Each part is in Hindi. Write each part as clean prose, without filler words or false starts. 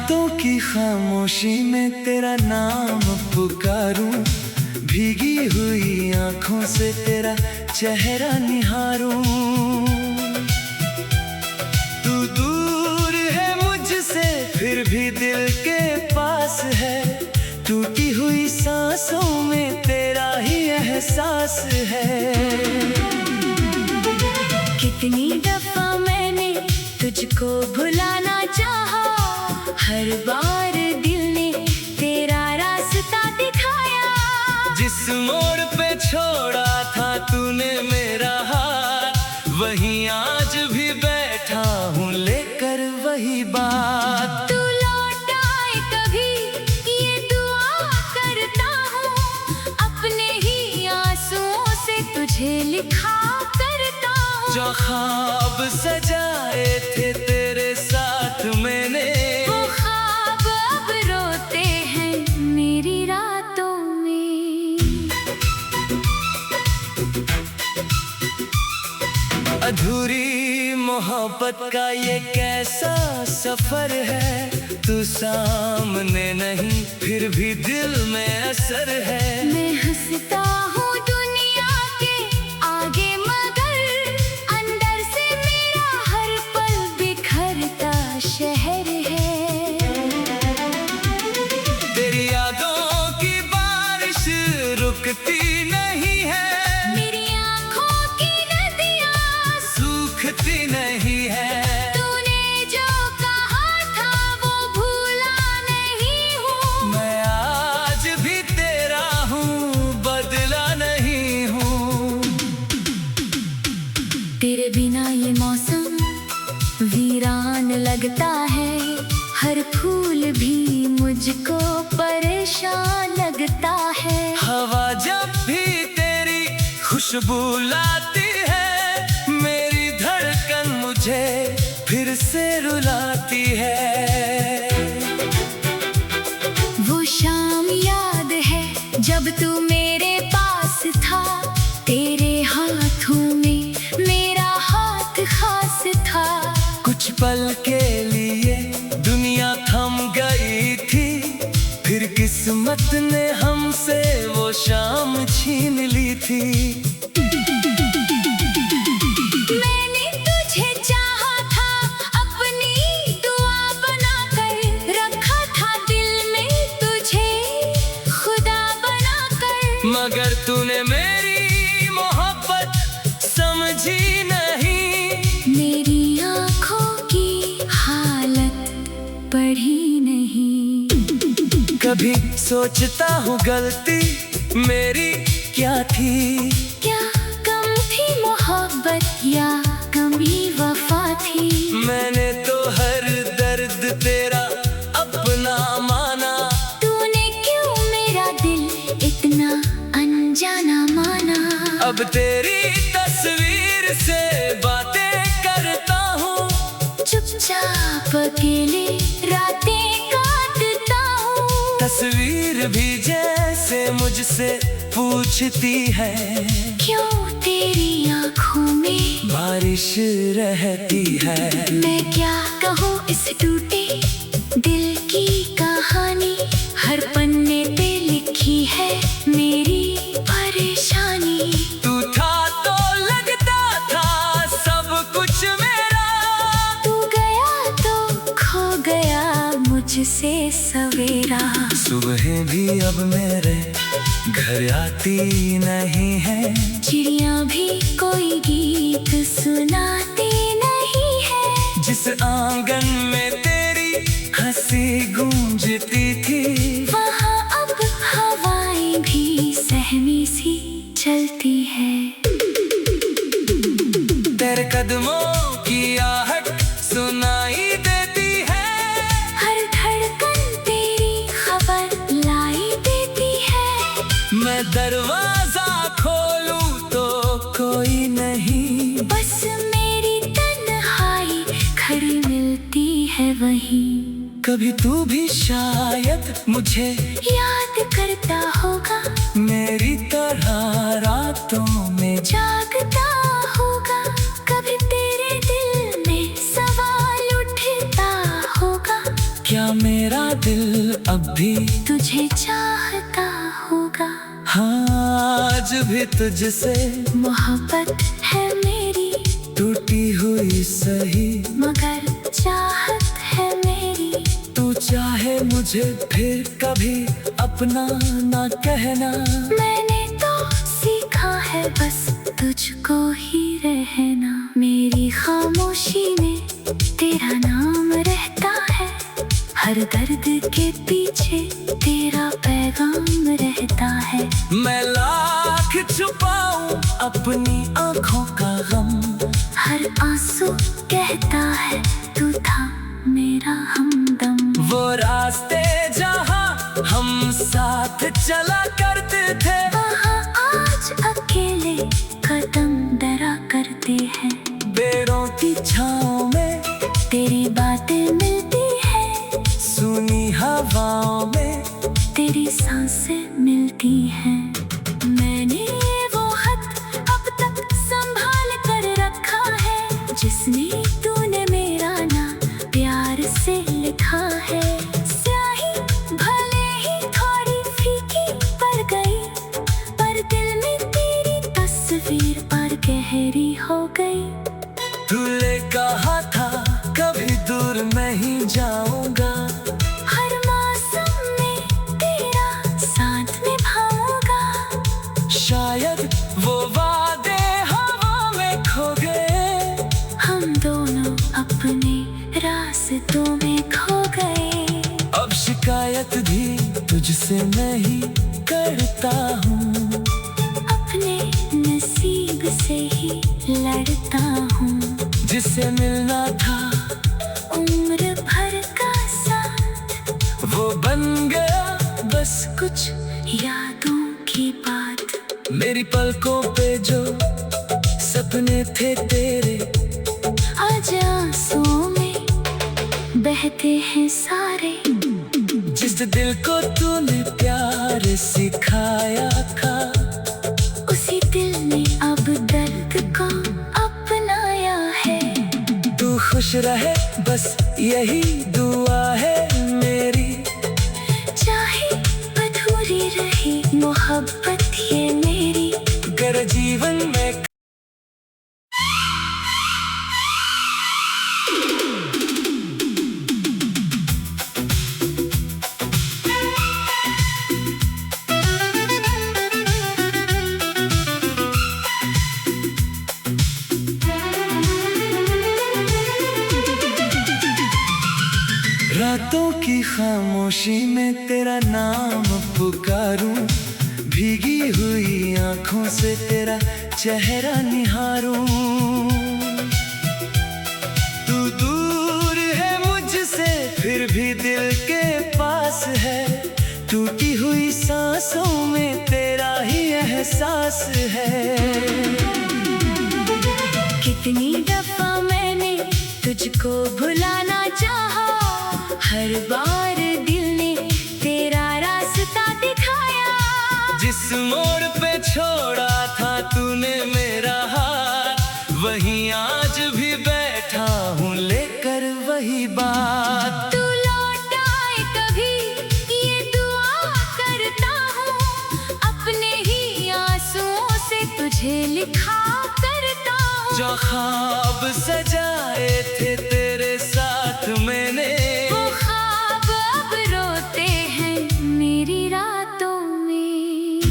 रातों की खामोशी में तेरा नाम पुकारूं, भीगी हुई आंखों से तेरा चेहरा निहारूं। तू दूर है मुझसे फिर भी दिल के पास है, टूटी हुई सांसों में तेरा ही एहसास है। कितनी दफा मैंने तुझको भुलाना चाहा, हर बार दिल ने तेरा रास्ता दिखाया। जिस मोड़ पे छोड़ा था तूने मेरा हाथ, वहीं आज भी बैठा हूँ लेकर वही बात। तू लौट आए कभी ये दुआ करता हूँ, अपने ही आंसुओं से तुझे लिखा करता हूँ। जो ख्वाब सजाए थे तेरे साथ मैंने, वो ख्वाब अब रोते हैं मेरी रातों में। अधूरी मोहब्बत का ये कैसा सफर है, तू सामने नहीं फिर भी दिल में असर है। मैं हंसता हूँ दुनिया के आगे मगर अंदर से मेरा हर पल बिखरता शहर है। तेरी यादों की बारिश रुकती नहीं है, मेरी आँखों की नदियाँ सूखती नहीं है। तूने जो कहा था वो भूला नहीं हूँ। मैं आज भी तेरा हूँ, बदला नहीं हूँ। तेरे बिना ये मौसम वीरान लगता है, हर फूल भी मुझको परेशान लगता है। हवा जब भी तेरी खुशबू लाती है, मेरी धड़कन मुझे फिर से रुलाती है। वो शाम याद है जब तू मेरे पास था, तेरे हाथों में मेरा हाथ खास था। कुछ पल के लिए दुनिया थम गई थी, फिर किस्मत ने हमसे वो शाम छीन ली थी। मैंने तुझे चाहा था, अपनी दुआ बनाकर रखा था दिल में तुझे खुदा बनाकर। मगर तूने मेरी मोहब्बत समझी नहीं, मेरी आँखों की हालत पढ़ी नहीं। कभी सोचता हूँ गलती मेरी क्या थी, क्या कम थी मोहब्बत या कमी वफा थी। मैंने तो हर दर्द तेरा अपना माना। तूने क्यों मेरा दिल इतना अनजाना माना। अब तेरी तस्वीर से बातें करता हूँ, चुपचाप अकेले रातें काटता हूँ। तस्वीर भी जैसे मुझसे पूछती है, क्यों तेरी आँखों में बारिश रहती है। मैं क्या कहूँ इस टूटे दिल की कहानी, हर पन्ने पे लिखी है मेरी परेशानी। तू था तो लगता था सब कुछ मेरा, तू गया तो खो गया मुझसे सवेरा। सुबह भी अब मेरे घर आती नहीं है, चिड़िया भी कोई गीत सुनाती नहीं है। जिस आंगन में तेरी हंसी गूंजती थी, वहाँ अब हवाएं भी सहमी सी चलती है। तेरे कदमों की आहट सुनाई देती है, हर धड़कन तेरी खबर लाई देती है। मैं दरवाजा खोलूं तो कोई नहीं, बस मेरी तन्हाई खड़ी मिलती है वहीं। कभी तू भी शायद मुझे याद करता होगा, मेरी तरह रातों में जागता होगा। कभी तेरे दिल में सवाल उठता होगा, क्या मेरे भी तुझे चाहता होगा। हाँ, आज भी तुझसे मोहब्बत है मेरी, टूटी हुई सही, मगर चाहत है मेरी। तू चाहे मुझे फिर कभी अपना ना कहना। मैंने तो सीखा है बस तुझको ही रहना। मेरी खामोशी में तेरा नाम रहता है, हर दर्द के पीछे तेरा पैगाम रहता है। मैं लाख छुपाऊं अपनी आंखों का गम, हर आंसू कहता है तू था मेरा हमदम। वो रास्ते जहां हम साथ चला करते थे, वहाँ आज अकेले कदम डरा करते हैं। पेड़ों की छाँव में तेरी बातें मिलती है, सुनी हवाओं में तेरी सांसें मिलती हैं। मैंने वो खत अब तक संभाल कर रखा है, जिसने तूने मेरा नाम प्यार से लिखा है। स्याही भले ही थोड़ी फीकी पड़ गई, पर दिल में तेरी तस्वीर पर गहरी हो गई। तूने कहा था कभी दूर नहीं जाऊंगा, हर मौसम में तेरा साथ निभाऊंगा। शायद वो वादे हवा में खो गए, हम दोनों अपने रास्तों में खो गए। अब शिकायत भी तुझसे नहीं करता हूँ, अपने नसीब से ही लड़ता हूँ। जिससे मिलना था उम्र भर का साथ, वो बन गया बस कुछ यादों की बात। मेरी पलकों पे जो सपने थे तेरे, आज आंसुओं में बहते हैं सारे। जिस दिल को तूने प्यार सिखाया था, उसी दिल ने अब दर्द को अपनाया है। तू खुश रहे बस यही दुआ है मेरी, चाहे अधूरी रही मोहब्बत ये मेरी। कर जीवन में रातों की खामोशी में तेरा नाम पुकारूं, भीगी हुई आंखों से तेरा चेहरा निहारूं। तू दूर है मुझसे फिर भी दिल के पास है, टूटी हुई सांसों में तेरा ही एहसास है। कितनी दफा मैंने तुझको भुलाना चाहा, हर बार दिल ने तेरा रास्ता दिखाया। जिस मोड़ पे छोड़ा था तूने मेरा हाथ, वहीं आज भी बैठा हूँ लेकर वही बात। तू लौट आए कभी ये दुआ करता हूँ, अपने ही आंसुओं से तुझे लिखा करता हूँ। जो ख्वाब सजाए थे तेरे साथ मैंने, वो ख्वाब अब रोते हैं मेरी रातों में।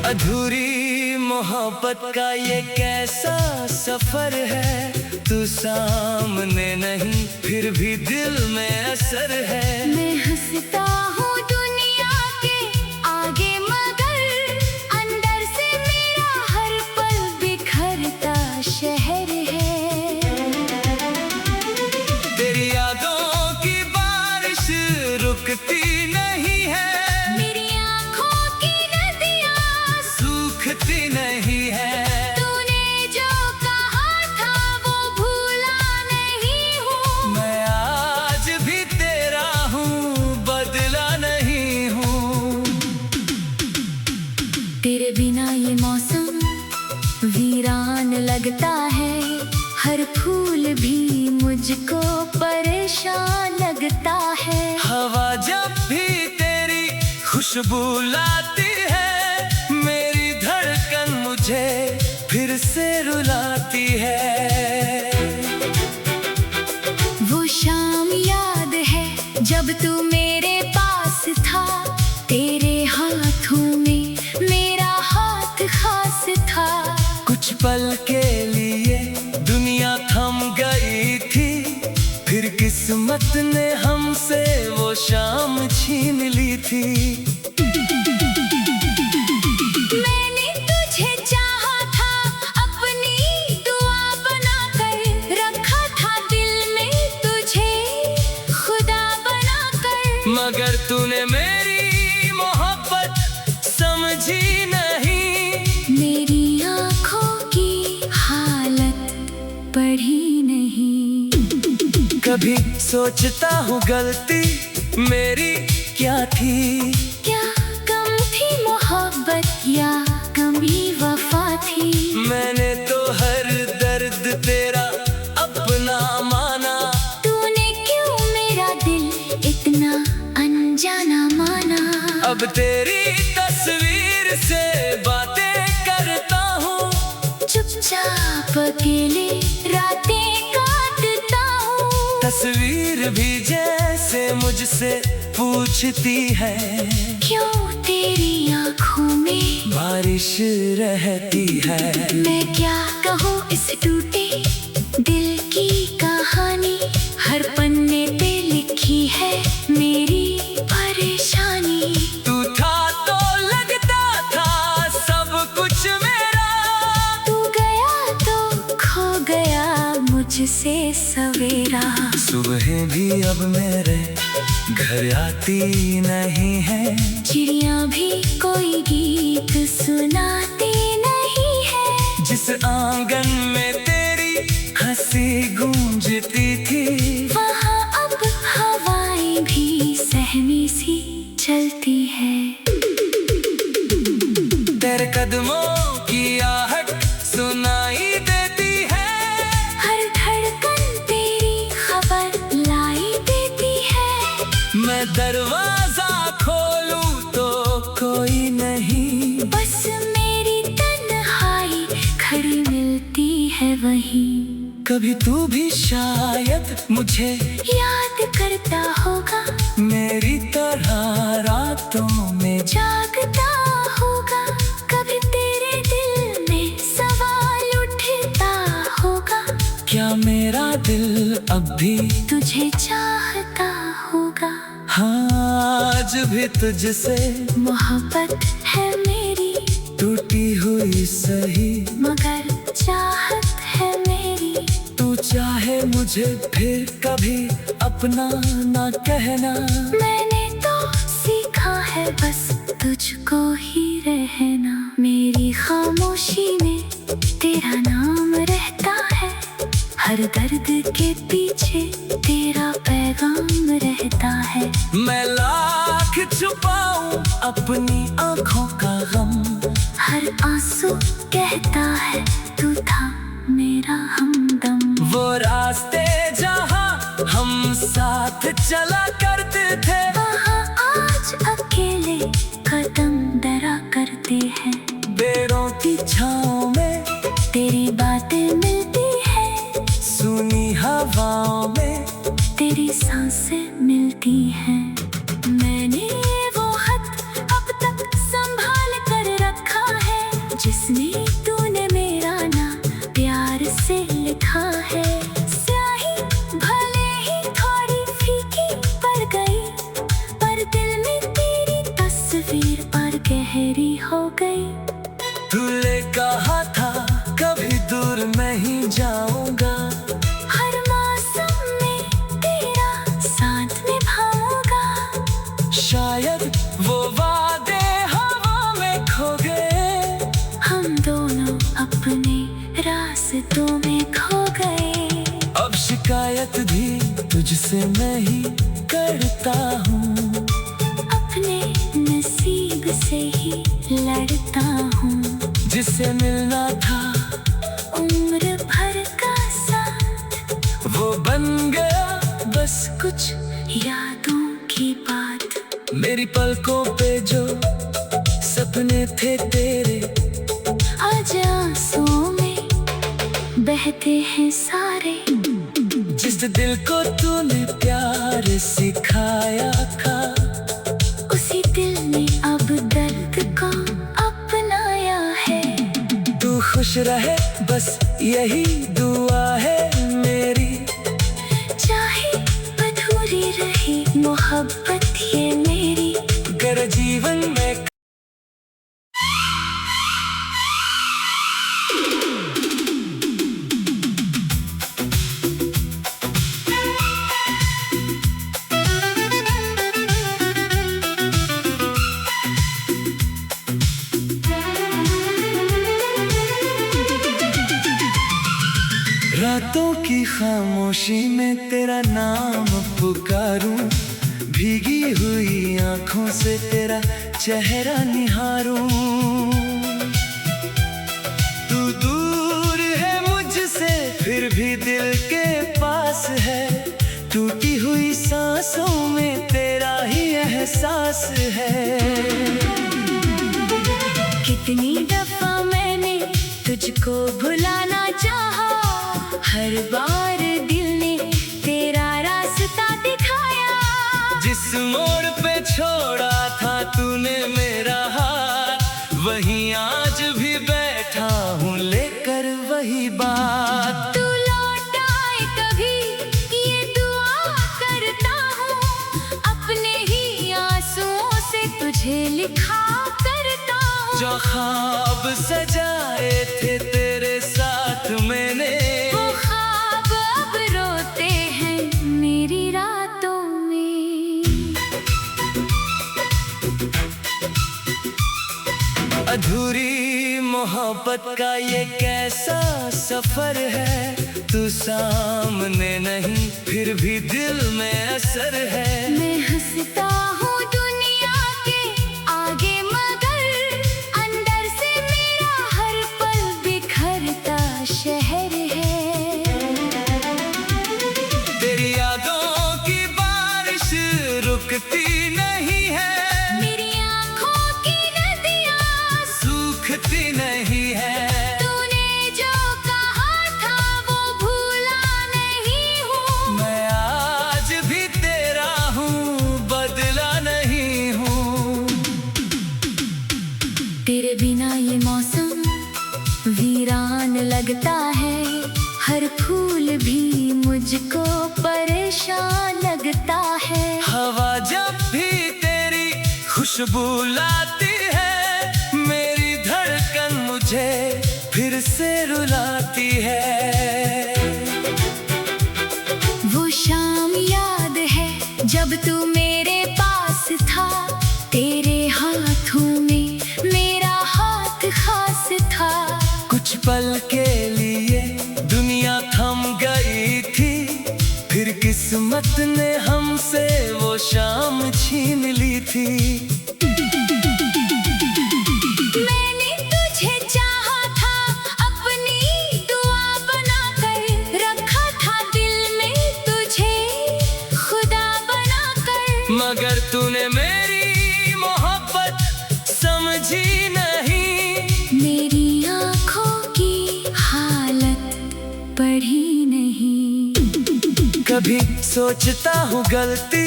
अधूरी मोहब्बत का ये कैसा सफर है, तू सामने नहीं फिर भी दिल में असर है। मैं हंसता हूँ दुनिया के आगे, मगर अंदर से मेरा हर पल बिखरता शहर है। तेरी यादों की बारिश रुकती नहीं है, मेरी आँखों की नदियाँ सूखती नहीं है। तूने जो कहा था वो भूला नहीं हूँ। मैं आज भी तेरा हूँ, बदला नहीं हूँ। तेरे बिना ये मौसम वीरान लगता है, हर फूल भी मुझ मुझको परेशान लगता है। हवा जब भी तेरी खुशबू लाती है, मेरी धड़कन मुझे फिर से रुलाती है। वो शाम याद है जब तू मेरे पास था, तेरे हाथों में मेरा हाथ खास था। कुछ पल के लिए दुनिया थम गई थी, फिर किस्मत ने हमसे वो शाम छीन ली थी। मैंने तुझे चाहा था, अपनी दुआ बनाकर रखा था दिल में, तुझे खुदा बनाकर। मगर तूने मेरी मोहब्बत समझी नहीं, मेरी आँखों की हालत पढ़ी नहीं। कभी सोचता हूँ गलती मेरी क्या थी। क्या कम थी मोहब्बत या कमी वफा थी। मैंने तो हर दर्द तेरा अपना माना, तूने क्यों मेरा दिल इतना अनजाना माना। अब तेरी तस्वीर से बातें करता हूँ, चुपचाप अकेले रातें काटता हूँ। तस्वीर भी जैसे मुझसे पूछती है, क्यों तेरी आँखों में बारिश रहती है। मैं क्या कहूँ इस टूटे दिल की कहानी, हर पन्ने पे लिखी है मेरी परेशानी। तू था तो लगता था सब कुछ मेरा, तू गया तो खो गया मुझसे सवेरा। सुबह भी अब मेरे घर आती नहीं है, चिड़िया भी कोई गीत सुनाती नहीं है। जिस आंगन में तेरी हंसी गूंजती थी, वहाँ अब हवाएं भी सहमी सी चलती है। तेरे कदमों की आहट सुनाई देती है, हर धड़कन तेरी खबर लाई देती है। मैं दरवाजा खोलूं तो कोई नहीं, बस मेरी तन्हाई खड़ी मिलती है वहीं। कभी तू भी शायद मुझे याद करता होगा, मेरी तरह रातों में जागता होगा। कभी तेरे दिल में सवाल उठता होगा, क्या मेरा दिल अब भी तुझे चाहता होगा। हाँ, आज भी तुझसे मोहब्बत है मेरी, टूटी हुई सही, मगर चाहत है मेरी। तू चाहे मुझे फिर कभी अपना ना कहना। मैंने तो सीखा है बस तुझको ही रहना। मेरी खामोशी में तेरा नाम रहता है, हर दर्द के पीछे तेरा पैगाम रहता है। मैं लाख छुपाऊं अपनी आँखों का गम, हर आंसू कहता है तू था मेरा हमदम। वो रास्ते जहाँ हम साथ चला करते थे, वहाँ आज अकेले कदम डरा करते हैं। पेड़ों की छाँव में तेरी बातें मिलती है, सुनी हवाओं में तेरी सांसें मिलती हैं। मैंने वो खत अब तक संभाल कर रखा है, जिसने तूने मेरा नाम प्यार से लिखा है। स्याही भले ही थोड़ी फीकी पड़ गई, पर दिल में तेरी तस्वीर और गहरी हो गई। तूने कहा था कभी दूर नहीं जाऊंगा, हर मौसम में तेरा साथ निभाऊंगा। शायद वो वादे हवा में खो गए, हम दोनों अपने रास्तों में खो गए। अब शिकायत भी तुझसे नहीं करता हूँ, अपने नसीब से ही लड़ता हूँ। जिससे मिलना था उम्र भर का साथ वो बन गया बस कुछ यादों की बात। मेरी पलकों पे जो सपने थे तेरे, आज आंसुओं में बहते हैं सारे। जिस दिल को तूने प्यार सिखाया था, उसी दिल ने अब दर्द को अपनाया है। तू खुश रहे बस यही दुआ है मेरी। चाहे अधूरी रही मोहब्बत ये मेरी। गर जीवन में रातों की खामोशी में तेरा नाम पुकारूं, भीगी हुई आंखों से तेरा चेहरा निहारूं। तू दूर है मुझसे फिर भी दिल के पास है, टूटी हुई सांसों में तेरा ही एहसास है। कितनी दफा मैंने तुझको भुलाना चाहा, हर बार दिल ने तेरा रास्ता दिखाया। जिस मोड़ पे छोड़ा था तूने मेरा हाथ, वहीं आज भी बैठा हूँ लेकर वही बात। तू लौट आए कभी ये दुआ करता हूँ, अपने ही आंसुओं से तुझे लिखा करता हूँ। जो ख्वाब सजाए थे तेरे साथ मैंने, वो ख्वाब अब रोते हैं मेरी रातों में। अधूरी मोहब्बत का ये कैसा सफर है, तू सामने नहीं फिर भी दिल में असर है। मैं हंसता हूँ दुनिया के आगे, मगर अंदर से मेरा हर पल बिखरता शहर है। तेरी यादों की बारिश रुकती नहीं है, मेरी आँखों की नदियाँ सूखती नहीं है। तूने जो कहा था वो भूला नहीं हूँ। मैं आज भी तेरा हूँ, बदला नहीं हूँ। तेरे बिना ये मौसम वीरान लगता है, हर फूल भी मुझको परेशान लगता है। हवा जब भी तेरी खुशबू लाती है, मेरी धड़कन मुझे फिर से रुलाती है। वो शाम याद है जब तू मेरे पास था, तेरे हाथों में मेरा हाथ खास था। कुछ पल के लिए दुनिया थम गई थी, फिर किस्मत ने हमसे वो शाम छीन ली थी। मैंने तुझे चाहा था, अपनी दुआ बनाकर रखा था दिल में तुझे खुदा बनाकर। मगर तूने मेरी मोहब्बत समझी नहीं, मेरी आँखों की हालत पढ़ी नहीं। कभी सोचता हूँ गलती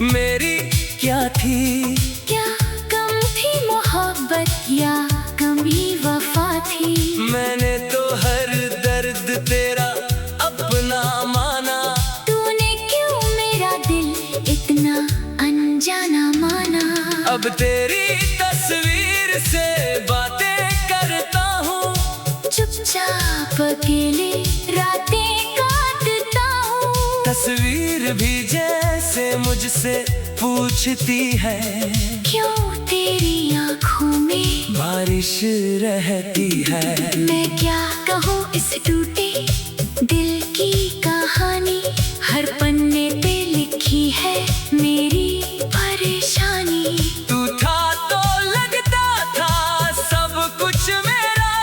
मेरी क्या थी, क्या कम थी मोहब्बत या कमी वफा थी। मैंने तो हर दर्द तेरा अपना माना। तूने क्यों मेरा दिल इतना अनजाना माना। अब तेरी तस्वीर से बातें करता हूँ, चुपचाप अकेले रातें काटता हूँ। तस्वीर भी जैसे मुझसे पूछती है, क्यों तेरी आँखों में बारिश रहती है। मैं क्या कहूँ इस टूटे दिल की कहानी, हर पन्ने पे लिखी है मेरी परेशानी। तू था तो लगता था सब कुछ मेरा,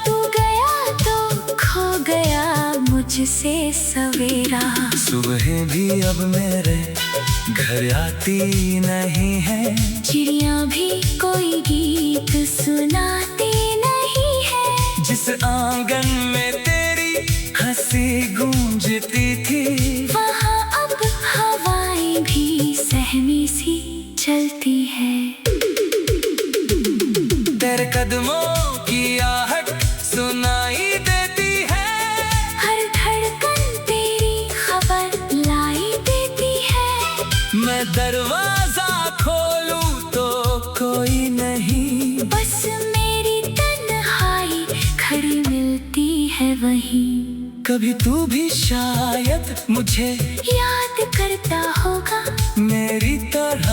तू गया तो खो गया मुझसे से सवेरा। सुबह भी अब मेरे घर आती नहीं है, चिड़िया भी कोई गीत सुनाती नहीं है। जिस आंगन में तेरी हंसी गूंजती थी, वहाँ अब हवाएं भी सहमी सी चलती है। तेरे कदमों की आहट सुनाई देती है, हर धड़कन तेरी खबर लाई देती है। मैं दरवाजा खोलूं तो कोई नहीं, बस मेरी तन्हाई खड़ी मिलती है वहीं। कभी तू भी शायद मुझे याद करता होगा, मेरी तरह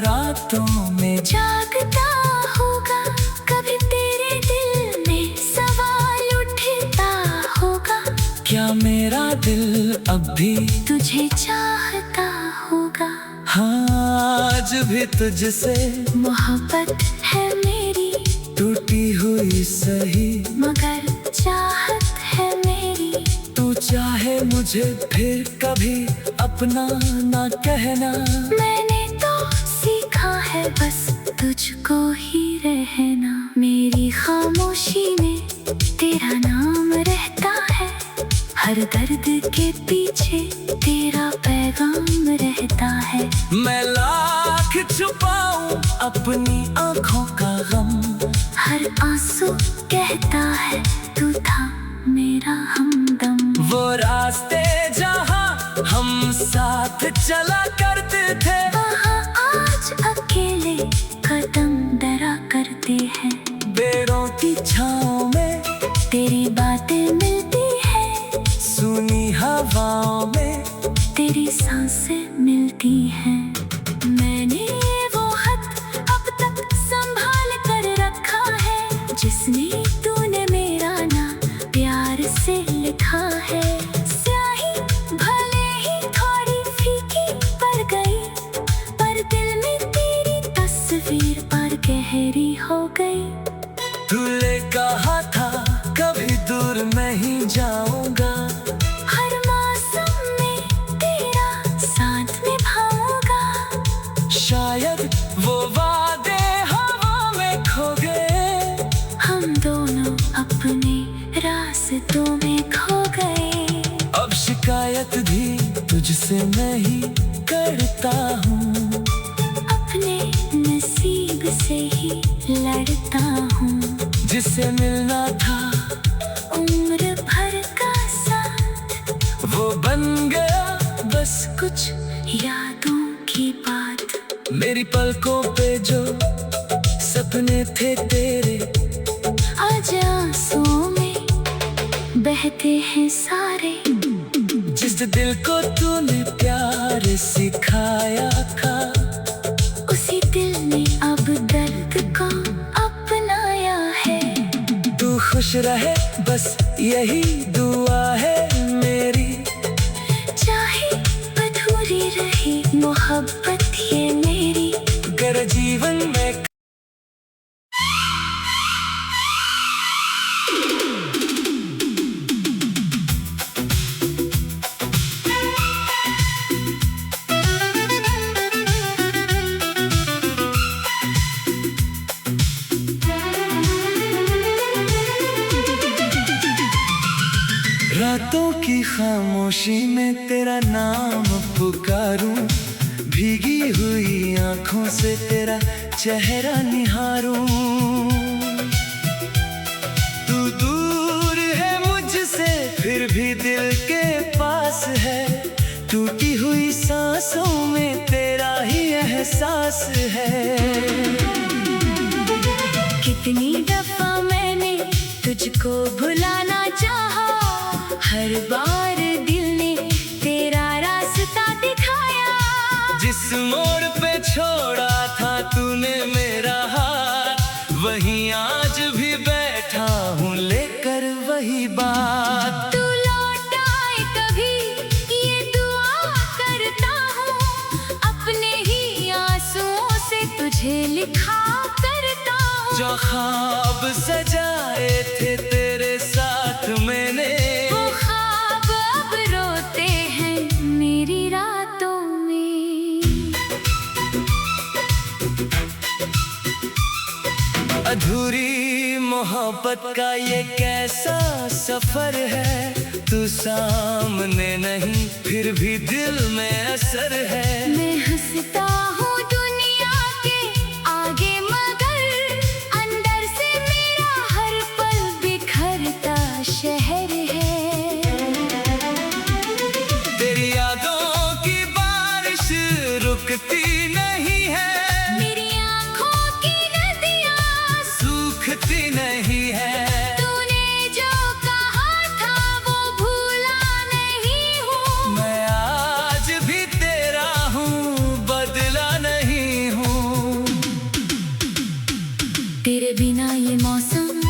रातों में जागता होगा। कभी तेरे दिल में सवाल उठता होगा, क्या मेरा दिल अब भी तुझे चाहता होगा। हाँ, आज भी तुझसे मोहब्बत है मेरी, टूटी हुई सही, मगर चाहत है मेरी। तू चाहे मुझे फिर कभी अपना ना कहना। मैंने तो सीखा है बस तुझको ही रहना। मेरी खामोशी में तेरा नाम रहता है, हर दर्द के पीछे तेरा पैगाम रहता है। मैं लाख छुपाऊं अपनी आंखों का गम, हर आंसू कहता है तू था मेरा हमदम। वो रास्ते जहां हम साथ चला करते थे, वहाँ आज अकेले कदम डरा करते हैं। पेड़ों की छांव में तेरी बातें मिलती है, सुनी हवाओं में तेरी सांसें मिलती हैं। मैंने वो खत अब तक संभाल कर रखा है, जिसने तूने मेरा नाम प्यार से लिखा है। स्याही भले ही थोड़ी फीकी पड़ गई, पर दिल में तेरी तस्वीर पर गहरी हो गई। तूने कहा था कभी दूर नहीं जाऊंगा, हर मौसम में तेरा साथ निभाऊंगा। शायद वो वादे हवा में खो गए, हम दोनों अपने रास्तों में खो गए। अब शिकायत भी तुझसे नहीं करता हूँ, अपने नसीब से ही लड़ता हूँ। जिससे मिलना था उम्र भर का साथ, वो बन गया बस कुछ यादों की बात। मेरी पलकों पे जो सपने थे तेरे, आज आंसुओं में बहते हैं सारे। जिस दिल को तूने प्यार सिखाया था, उसी दिल ने अब दर्द को अपनाया है। तू खुश रहे बस यही दुआ है मेरी, चाहे अधूरी रहे मोहब्बत ये मेरी। कर जीवन में रातों की खामोशी में तेरा नाम पुकारूं, भीगी हुई आंखों से तेरा चेहरा निहारूं। तू दूर है मुझसे फिर भी दिल के पास है, टूटी हुई सांसों में तेरा ही एहसास है। कितनी दफा मैंने तुझको भुलाना चाहा, हर बार दिल ने तेरा रास्ता दिखाया। जिस मोड़ पे छोड़ा था तूने मेरा हाथ, वहीं आज भी बैठा हूँ लेकर वही बात। तू लौट आए कभी ये दुआ करता हूँ, अपने ही आंसुओं से तुझे लिखा करता हूँ। जो ख्वाब सजाए थे तेरे साथ मैंने, वो ख्वाब अब मोहब्बत का ये कैसा सफर है, तू सामने नहीं फिर भी दिल में असर है। मैं हंसता हूँ दुनिया के आगे मगर अंदर से मेरा हर पल बिखरता शहर है। तेरी यादों की बारिश रुकती नहीं है, मेरी आँखों की नदियाँ सूखती नहीं है। तूने जो कहा था वो भूला नहीं हूँ। मैं आज भी तेरा हूँ, बदला नहीं हूँ। तेरे बिना ये मौसम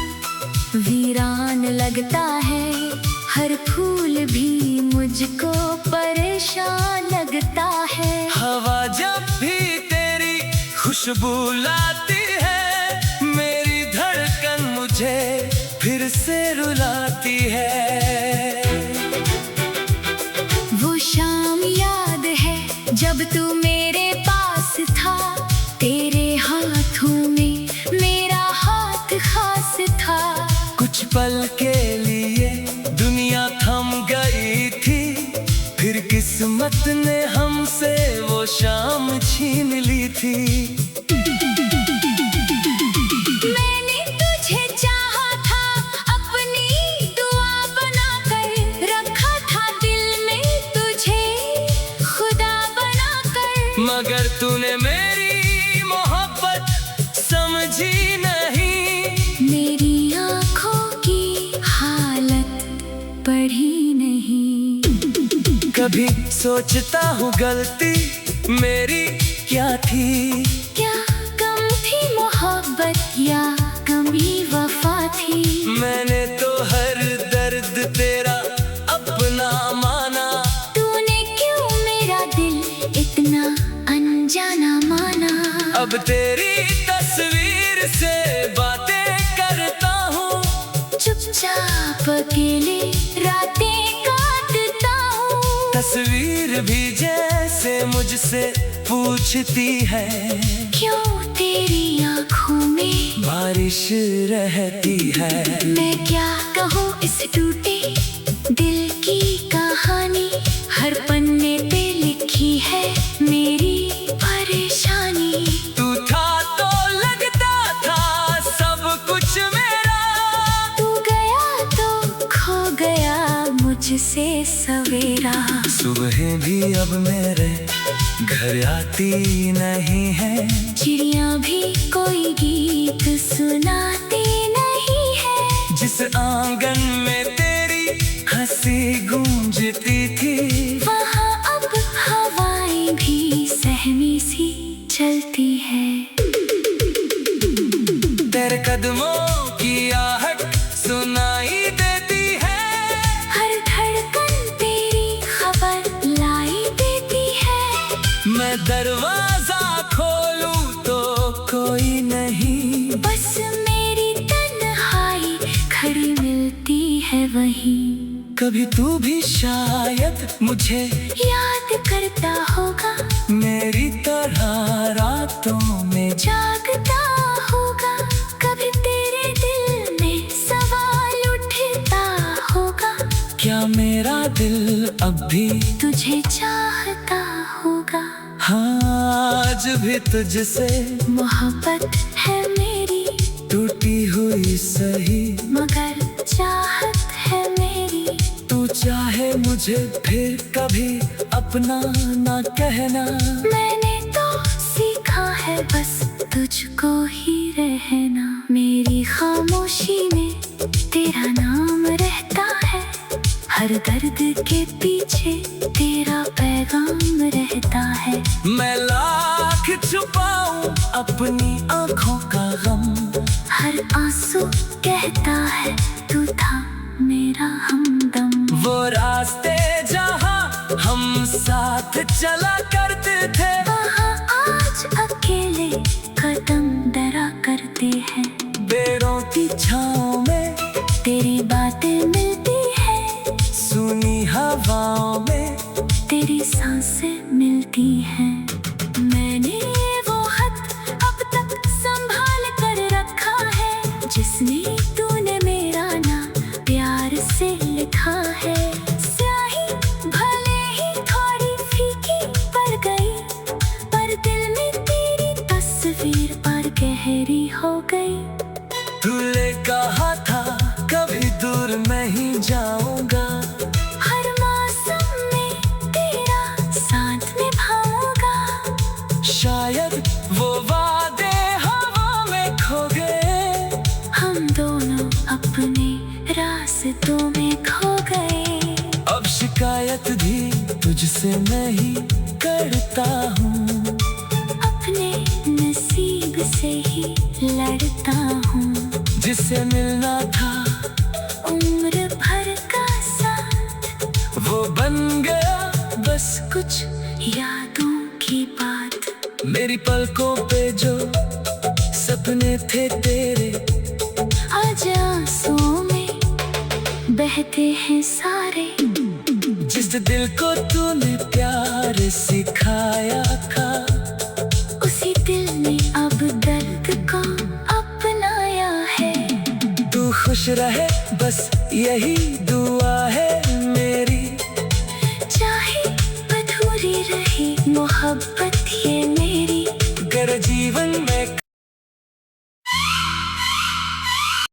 वीरान लगता है, हर फूल भी मुझको परेशान लगता है। हवा जब भी तेरी खुशबू लाती है, मेरी धड़कन मुझे फिर से रुलाती है। वो शाम याद है जब तू मेरे पास था, तेरे हाथों में मेरा हाथ खास था। कुछ पल के लिए दुनिया थम गई थी, फिर किस्मत ने हमसे वो शाम छीन ली थी। मैंने तुझे चाहा था, अपनी दुआ बनाकर रखा था दिल में तुझे खुदा बनाकर। मगर तूने मेरी मोहब्बत समझी नहीं, मेरी आँखों की हालत पढ़ी नहीं। कभी सोचता हूँ गलती मेरी क्या थी, क्या कम थी मोहब्बत या कमी वफा थी। मैंने तो हर दर्द तेरा अपना माना। तूने क्यों मेरा दिल इतना अनजाना माना। अब तेरी तस्वीर से बातें करता हूँ, चुपचाप अकेले रातें काटता हूँ। तस्वीर भी जैसे मुझसे पूछती है, क्यों तेरी आँखों में बारिश रहती है। मैं क्या कहूँ इस टूटे दिल की कहानी, हर पन्ने पे लिखी है मेरी परेशानी। तू था तो लगता था सब कुछ मेरा, तू गया तो खो गया मुझसे सवेरा। सुबह भी अब मेरे घर आती नहीं है, चिड़िया भी कोई गीत सुनाती नहीं है। जिस आंगन में तेरी हंसी गूंजती थी, वहाँ अब हवाएं भी सहमी सी चलती है। तेरे कदमों की आहट सुनाई देती है, हर धड़कन तेरी खबर लाई देती है। मैं दरवाजा खोलूं तो कोई नहीं, बस मेरी तन्हाई खड़ी मिलती है वहीं। कभी तू भी शायद मुझे याद करता होगा, मेरी तरह रातों में जागता होगा। कभी तेरे दिल में सवाल उठता होगा, क्या मेरा दिल अब भी तुझे चाहता होगा। हाँ, आज भी तुझसे मोहब्बत है मेरी, टूटी हुई सही, मगर चाहत है मेरी। तू चाहे मुझे फिर कभी अपना ना कहना। मैंने तो सीखा है बस तुझको ही रहना। मेरी खामोशी में तेरा नाम रहता है, हर दर्द के पीछे तेरा पैगाम रहता है। मैं लाख छुपाऊं अपनी आंखों का गम, हर आंसू कहता है तू था मेरा हमदम। वो रास्ते जहां हम साथ चला करते थे, वहाँ आज अकेले कदम डरा करते हैं। पेड़ों की छाँव में तेरी बातें मिलती है, सुनी हवाओं में तेरी सांसें मिलती हैं। मैंने वो खत अब तक संभाल कर रखा है, जिसने तूने मेरा नाम प्यार से लिखा है। स्याही भले ही थोड़ी फीकी पड़ गई, पर दिल में तेरी तस्वीर पर गहरी हो गई। तूने कहा था कभी दूर मैं ही जाऊंगा, हर मौसम में तेरा साथ निभाऊंगा। शायद वो वादे हवा में खो गए, हम दोनों अपने रास्तों में खो गए। अब शिकायत भी तुझसे मैं ही करता हूँ, अपने नसीब से ही लड़ता हूँ। जिससे मिलना था उम्र भर का साथ, वो बन गया बस कुछ यादों की बात। मेरी पलकों पे जो सपने थे तेरे, आज आंसुओं में बहते हैं सारे। जिस दिल को तूने प्यार सिखाया था, उसी दिल ने अब दर्द को अपनाया है। तू खुश रहे बस यही दुआ है मेरी, चाहे अधूरी रहे मोहब्बत ये मेरी। कर जीवन